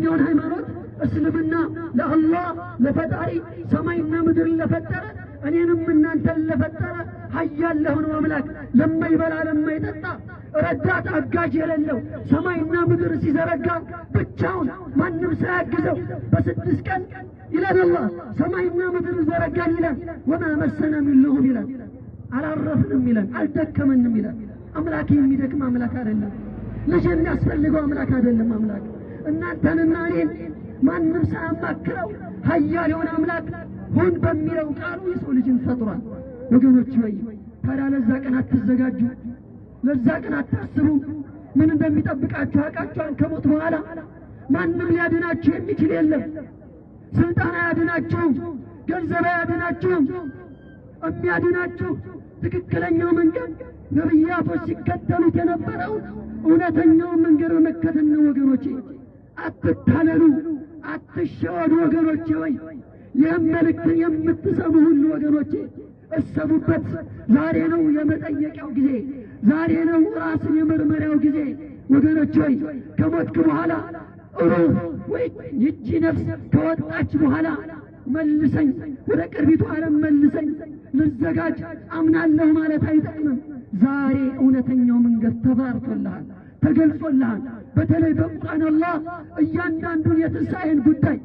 የሆነ ሃይማኖት እስልምና ለአላህ ለፈጣሪ ሰማይና ምድር ለፈጠረ እኔንም እናንተን ለፈጠረ ኃያል ለሆነው አምላክ ለማይበላ ለማይጠጣ ረዳት አጋዥ የሌለው ሰማይና ምድር ሲዘረጋ ብቻውን ማንም ሳያግዘው በስድስት ቀን ይላል አላህ ሰማይና ምድር ዘረጋን ይላል። ወማ መሰና ሚን ሉጉብ ይላል። አላረፍንም ይላል፣ አልደከመንም ይላል። አምላክ የሚደክም አምላክ አይደለም። ልጅ የሚያስፈልገው አምላክ አይደለም። አምላክ እናንተንና እኔን ማንም ሳያማክረው ኃያል የሆነ አምላክ ሁን በሚለው ቃሉ የሰው ልጅን ፈጥሯል። ወገኖች ሆይ ታዲያ ለዛ ቀን አትዘጋጁ? ለዛ ቀን አታስቡ? ምን እንደሚጠብቃችሁ አውቃችኋል? ከሞት በኋላ ማንም ሊያድናችሁ የሚችል የለም። ስልጣን አያድናችሁም፣ ገንዘብ አያድናችሁም። የሚያድናችሁ ትክክለኛው መንገድ ነቢያቶች ሲከተሉት የነበረው እውነተኛውን መንገድ በመከተል ነው። ወገኖቼ አትታለሉ፣ አትሸወዱ። ወገኖቼ ሆይ ይህም መልእክትን የምትሰሙ ሁሉ ወገኖቼ እሰቡበት። ዛሬ ነው የመጠየቂያው ጊዜ፣ ዛሬ ነው ራስን የመርመሪያው ጊዜ። ወገኖቼ ሆይ ከሞትክ በኋላ ሩህ ወይ ይቺ ነፍስ ከወጣች በኋላ መልሰኝ፣ ወደ ቅርቢቱ ዓለም መልሰኝ፣ ልዘጋጅ፣ አምናለሁ ማለት አይጠቅምም። ዛሬ እውነተኛው መንገድ ተባርቶልሃል፣ ተገልጾልሃል። በተለይ በቁርአን አላህ እያንዳንዱን የትንሣኤን ጉዳይ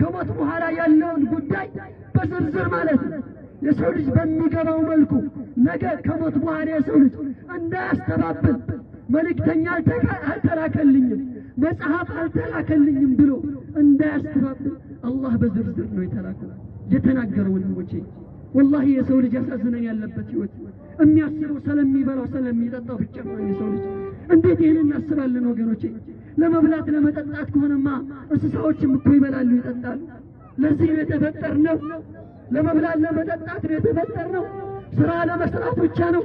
ከሞት በኋላ ያለውን ጉዳይ በዝርዝር ማለት ነው የሰው ልጅ በሚገባው መልኩ ነገ ከሞት በኋላ የሰው ልጅ እንዳያስተባብል መልእክተኛ አልተላከልኝም፣ መጽሐፍ አልተላከልኝም ብሎ እንዳያስተባብል አላህ በዝርዝር ነው የተናገረው። ወንድሞቼ ወላሂ የሰው ልጅ ያሳዝነን ያለበት ህይወት የሚያስበው ስለሚበላው ስለሚጠጣው ብቻ ነው። የሰው ልጅ እንዴት ይህን እናስባለን ወገኖቼ? ለመብላት ለመጠጣት ከሆነማ እንስሳዎችም እኮ ይበላሉ ይጠጣሉ። ለዚህ ነው የተፈጠርነው። ለመብላት ለመጠጣት ነው የተፈጠርነው። ስራ ለመስራት ብቻ ነው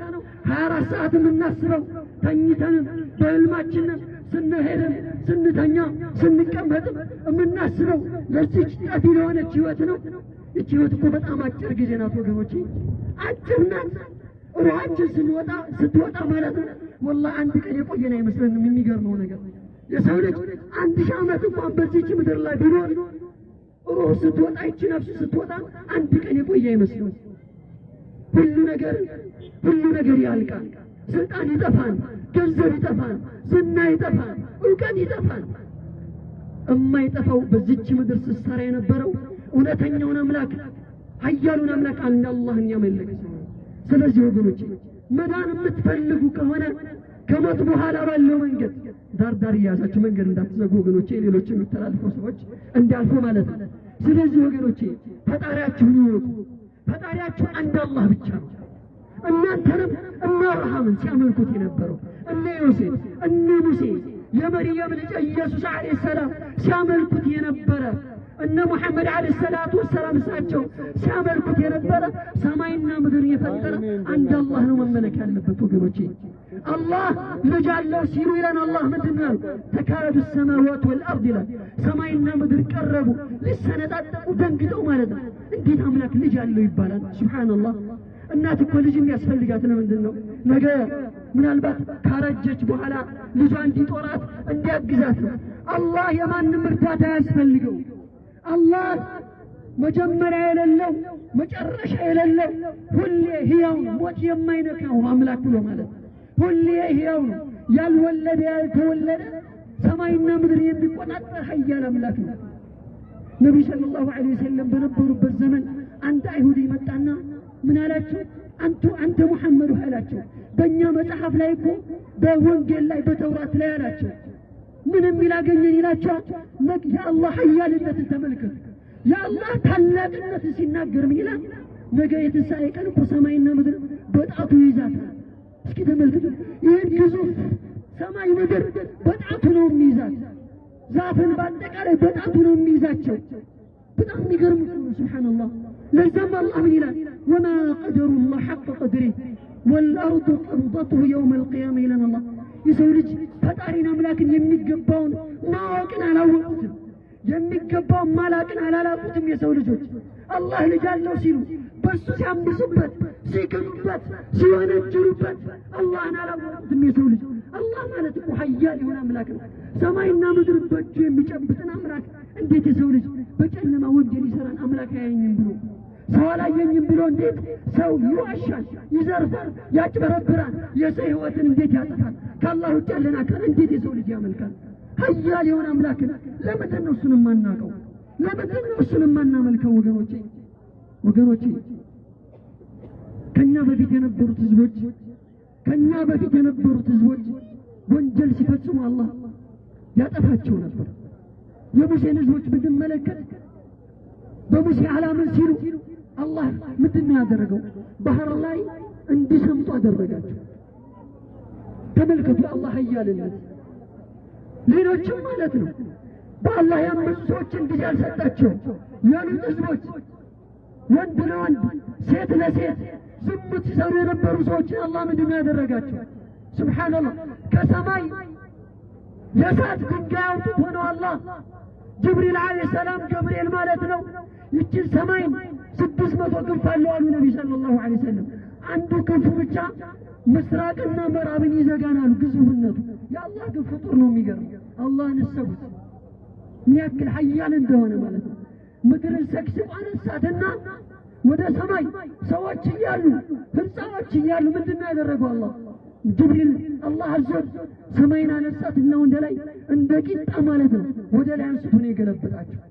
24 ሰዓት የምናስበው። ተኝተንም በህልማችንም ስንሄድም ስንተኛ ስንቀመጥም የምናስበው ለዚች ጠፊ ለሆነች ህይወት ነው። ይህች ህይወት እኮ በጣም አጭር ጊዜ ናት ወገኖቼ፣ አጭር ናት። ሩሃችን ስትወጣ ማለት ነው ወላሂ አንድ ቀን የቆየን አይመስለንም። የሚገርመው ነገር የሰው ልጅ 1000 ዓመት እንኳን በዚች ምድር ላይ ቢኖር ሩህ ስትወጣ ይህች ነፍስ ስትወጣ አንድ ቀን የቆየ አይመስልም። ሁሉ ነገር ያልቃል። ስልጣን ይጠፋል፣ ገንዘብ ይጠፋል፣ ዝና ይጠፋል፣ እውቀት ይጠፋል። የማይጠፋው በዚች ምድር ስትሰራ የነበረው እውነተኛውን አምላክ ኃያሉን አምላክ አንድ አላህን ያመለከ ሰው። ስለዚህ ወገኖቼ መዳን የምትፈልጉ ከሆነ ከሞት በኋላ ባለው መንገድ ዳር እያያዛችሁ መንገድ እንዳትዘጉ ወገኖቼ፣ ሌሎች የሚተላልፉ ሰዎች እንዲያልፉ ማለት ነው። ስለዚህ ወገኖቼ ፈጣሪያችሁን ይወቁ። ፈጣሪያችሁ አንድ አላህ ብቻ ነው። እናንተንም እነ አብርሃምን ሲያመልኩት የነበረው እነ ዮሴፍ እነ ሙሴ የመርየም ልጅ ኢየሱስ አለይሂ ሰላም ሲያመልኩት የነበረ እነ ሙሐመድ አለይሂ ሰላቱ ወሰላም እሳቸው ሲያመልኩት የነበረ ሰማይና ምድር የፈጠረ አንድ አላህ ነው መመለክ ያለበት ወገኖቼ። አላህ ልጅ አለው ሲሉ ይላል አላህ ምንድን ነው? ተካዱ ሰማዋት ወልአርድ ይላል። ሰማይና ምድር ቀረቡ ሊሰነጣጠቁ ደንግጠው ማለት ነው። እንዴት አምላክ ልጅ አለው ይባላል? ሱብሃንአላህ። እናት እኮ ልጅ የሚያስፈልጋት ለምንድን ነው? ነገ ምናልባት ካረጀች በኋላ ልጇ እንዲጦራት እንዲያግዛት ነው። አላህ የማንም እርዳታ ያስፈልገው። አላህ መጀመሪያ የሌለው መጨረሻ የሌለው ሁሌ ሕያው ሞት የማይነካው አምላክ ብሎ ማለት ሁሌ ሕያው ነው። ያልወለደ ያልተወለደ ሰማይና ምድር የሚቆጣጠር ኃያል አምላክ ነው። ነብዩ ሰለላሁ ዐለይሂ ወሰለም በነበሩበት ዘመን አንድ አይሁዲ መጣና ምን አላቸው? አንተ ሙሐመድ አላቸው። በእኛ መጽሐፍ ላይ እኮ በወንጌል ላይ በተውራት ላይ አላቸው ምንም ይላገኘን ይላቸዋል። የአላህ ኃያልነትን ተመልከቱ። የአላህ ታላቅነትን ሲናገር ምን ይላል? ነገ የትንሣኤ ቀን እኮ ሰማይና ምድር በጣቱ ይይዛታል። እስኪ ተመልከቱ። ይህን ግዙፍ ሰማይ ምድር በጣቱ ነው የሚይዛት። ዛፍን በአጠቃላይ በጣቱ ነው የሚይዛቸው። በጣም የሚገርም ሱብሃንአላህ። ለዛም አላህ ምን ይላል? ወማ ቀደሩላህ ሐቀ ቀድሪህ ወልአርዱ ቀብደቱሁ የውመ አልቂያማ ይላል አላህ። የሰው ልጅ ፈጣሪን አምላክን የሚገባውን ማወቅን አላወቁትም፣ የሚገባውን ማላቅን አላላቁትም። የሰው ልጆች አላህ ልጅ አለው ሲሉ በሱ ሲያምፁበት፣ ሲክዱበት፣ ሲወነጅሉበት አላህን አላወቁትም። የሰው ልጅ አላህ ማለት እኮ ኃያል የሆነ አምላክ ነው። ሰማይና ምድር በእጁ የሚጨብጥን አምላክ እንዴት የሰው ልጅ በጨለማ ወንጀል ይሰራል? አምላክ አያየኝም ብሎ ሰው አላየኝም ብሎ እንዴት ሰው ይዋሻል፣ ይዘርፋል፣ ያጭበረብራል? የሰው ሕይወትን እንዴት ያጠፋል? ከአላህ ውጭ ያለን አካል እንዴት የሰው ልጅ ያመልካል? ኃያል የሆነ አምላክን ለምንድን ነው እሱን የማናውቀው? ለምንድን ነው እሱን የማናመልከው? ወገኖቼ ከኛ በፊት የነበሩት ህዝቦች ወንጀል ሲፈጽሙ አላህ ያጠፋቸው ነበር። የሙሴን ህዝቦች ብንመለከት በሙሴ ዓላምን ሲሉ አላህ ምንድን ነው ያደረገው? ባህር ላይ እንዲሰምጡ አደረጋቸው። ተመልከቱ አላህ ኃያልነት። ሌሎችም ማለት ነው በአላህ ያመፁ ሰዎችን ጊዜ አልሰጣቸው። የሉጥ ህዝቦች ወንድ ለወንድ ሴት ለሴት ዝሙት ሲሰሩ የነበሩ ሰዎችን አላህ ምንድን ነው ያደረጋቸው? ሱብሓነላህ ከሰማይ የእሳት ድንጋይ አውጥቶ ነው አላህ ጅብሪል ዓለይሂ ሰላም ገብርኤል ማለት ነው ይችን ሰማይ 600 ክንፍ አለው አሉ ነቢ ሰለላሁ ዐለይሂ ወሰለም። አንዱ ክንፉ ብቻ ምስራቅና ምዕራብን ይዘጋናሉ። ግዙፍነቱ የአላህ ግን ፍጡር ነው። የሚገርም አላህን እሰቡት ምን ያክል ኃያል እንደሆነ ማለት ነው። ምድርን ሰክስቦ አነሳትና ወደ ሰማይ ሰዎች እያሉ ህንፃዎች እያሉ ምንድን ነው ያደረገው? አላህ ጅብሪል አላህ አዞት ሰማይን አነሳትና ወደ ላይ እንደ ቂጣ ማለት ነው ወደ ላይ አንስቶ ነው የገለበጣቸው።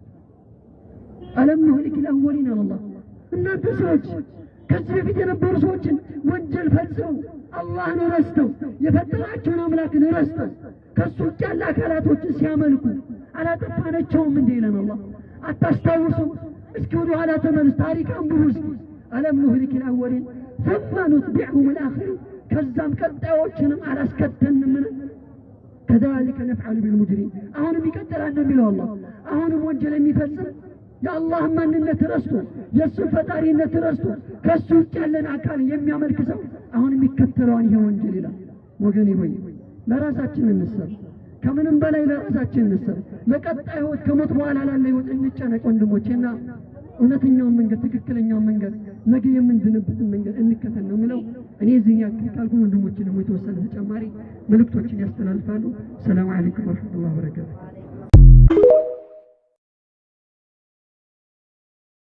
አለም ኑህሊክ አልአወሊን አላህ እናንተ ሰዎች ከዚህ በፊት የነበሩ ሰዎችን ወንጀል ፈጽመው አላህን ረስተው የፈጠራቸውን አምላክን ረስተው ከሱ ውጭ ያለ አካላቶችን ሲያመልኩ አላጠፋናቸውም እንዴ ይለን አላህ። አታስታውሱም? እስኪ ወደ ኋላ ተመለስ፣ ታሪክ አንብቡ እስኪ። አለም ኑህሊክ አልአወሊን ثم نتبعهم الآخرين ከዛም ቀጣዮችንም አላስከተልንም። ከዛሊከ ነፍዐሉ ቢልሙጅሪሚን አሁንም ይቀጥላል ነው የሚለው አላህ። አሁንም ወንጀል የሚፈጽም የአላህ ማንነት ረስቶ የእሱን ፈጣሪነት ረስቶ ከሱ ውጭ ያለን አካል የሚያመልክ ሰው አሁንም ይከተለዋል ይሄ ወንጀል ይላል። ወገኔ ሆይ ለራሳችን እንሰብ፣ ከምንም በላይ ለራሳችን እንሰብ። ለቀጣይ ህይወት ከሞት በኋላ ላለ ህይወት እንጨነቅ ወንድሞቼና እውነተኛውን መንገድ ትክክለኛውን መንገድ ነገ የምንድንበትን መንገድ እንከተል ነው የሚለው። እኔ እዚህ ያክል ካልኩ ወንድሞቼ ደግሞ የተወሰነ ተጨማሪ መልእክቶችን ያስተላልፋሉ። ሰላም አለይኩም ወራህመቱላሂ ወበረካቱ።